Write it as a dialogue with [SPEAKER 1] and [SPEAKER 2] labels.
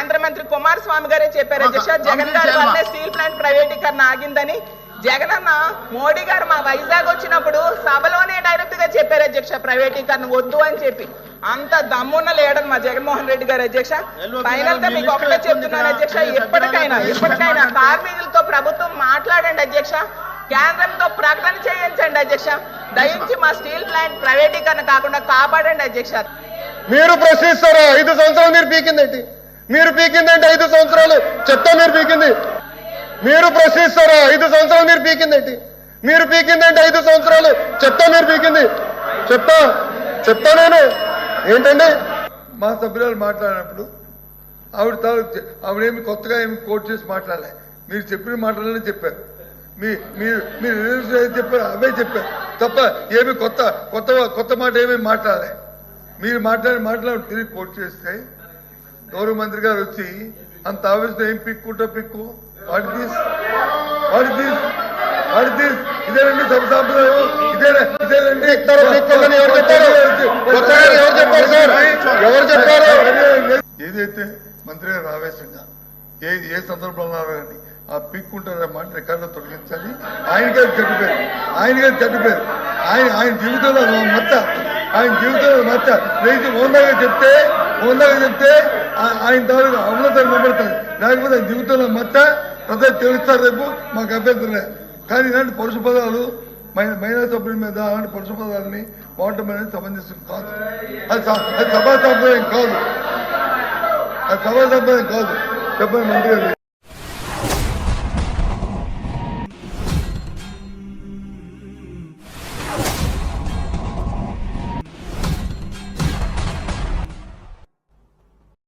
[SPEAKER 1] కేంద్ర మంత్రి కుమారస్వామి గారే చెప్పారు అధ్యక్ష, జగన్ గారి వల్లే స్టీల్ ప్లాంట్ ప్రైవేటీకరణ ఆగిందని. జగన్ అన్న మోడీ గారు మా వైజాగ్ వచ్చినప్పుడు సభలోనే డైరెక్ట్ గా చెప్పారు అధ్యక్ష, ప్రైవేటీకరణ వద్దు అని చెప్పి. అంత దమ్మున్న లీడర్ మా జగన్మోహన్ రెడ్డి గారు అధ్యక్ష. ఫైనల్ గా మీకు ఒకటే చెప్తున్నాను అధ్యక్ష, ఎప్పటికైనా కార్మికులతో ప్రభుత్వం మాట్లాడండి అధ్యక్ష, కేంద్రంతో ప్రకటన చేయించండి అధ్యక్ష. దయించి మా స్టీల్ ప్లాంట్ ప్రైవేటీకరణ కాకుండా కాపాడండి అధ్యక్ష.
[SPEAKER 2] మీరు ప్రశ్నిస్తారా? 5 సంవత్సరాలు మీరు పీకిందేంటి? మీరు పీకిందేంటి 5 సంవత్సరాలు? చెత్త మీరు పీకింది. మీరు ప్రశ్నిస్తారా? 5 సంవత్సరాలు మీరు పీకిందేంటి? మీరు పీకిందేంటి 5 సంవత్సరాలు? చెత్త మీరు పీకింది. చెత్త నేను ఏంటండి?
[SPEAKER 3] మా సభ్యురాలు మాట్లాడినప్పుడు ఆవిడేమి కొత్తగా ఏమి కోట్ చేసి మాట్లాడలే. మీరు చెప్పిన మాటలనే చెప్పారు. మీరు చెప్పారు, అవే చెప్పారు తప్ప ఏమి కొత్త మాట ఏమీ మాట్లాడలే. మీరు మాట్లాడి తిరిగి కోట్ చేస్తే గౌరవ మంత్రి గారు వచ్చి అంత ఆవేశం ఏం పిక్కు ఇదేనండి సభ సాంప్రదాయం, ఇదేనండి ఏదైతే మంత్రి గారు ఆవేశంగా ఏ సందర్భంలో కానీ ఆ పిక్కుంటారు మాట రికార్డులో తొలగించాలి. ఆయన చెడ్డపేరు ఆయన జీవితంలో మచ్చ రైతు ఓందాగా చెప్తే ఆయన తాలూకు అమలతను నిలబడతారు. లేకపోతే ఆయన జీవితంలో మచ్చ ప్రజలు తెలుస్తారు. రేపు మాకు అభ్యంతరం లేదు. కానీ ఇలాంటి పరుష పదాలు మహిళా సభ్యుల మీద అలాంటి పరుష పదాలని వాడటం అనేది సమంజసం కాదు. అది సభా సంప్రదాయం కాదు. చెప్పండి మంత్రి గారు.